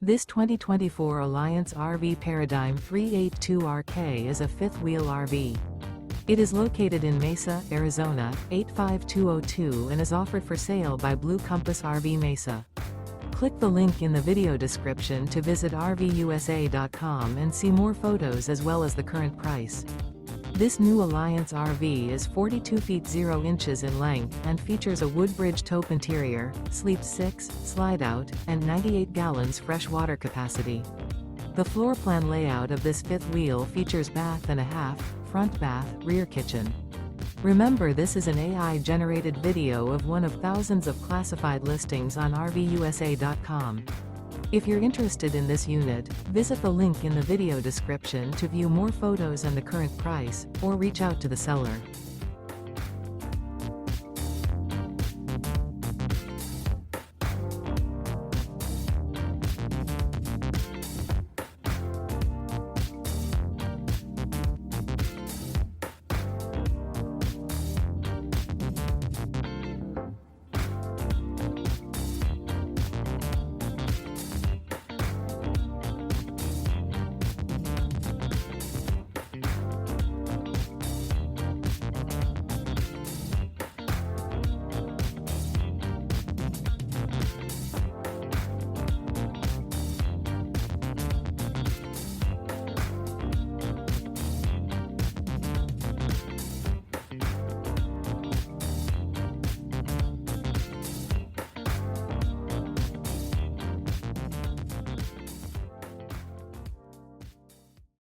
This 2024 Alliance RV Paradigm 382RK is a fifth-wheel RV. It is located in Mesa, Arizona, 85202 and is offered for sale by Blue Compass RV Mesa. Click the link in the video description to visit RVUSA.com and see more photos as well as the current price. This new Alliance RV is 42 feet 0 inches in length and features a WOODBRIDGE TAUPE interior, sleeps 6, slide-out, and 98 gallons fresh water capacity. The floor plan layout of this fifth wheel features bath and a half, front bath, rear kitchen. Remember, this is an AI-generated video of one of thousands of classified listings on RVUSA.com. If you're interested in this unit, visit the link in the video description to view more photos and the current price, or reach out to the seller.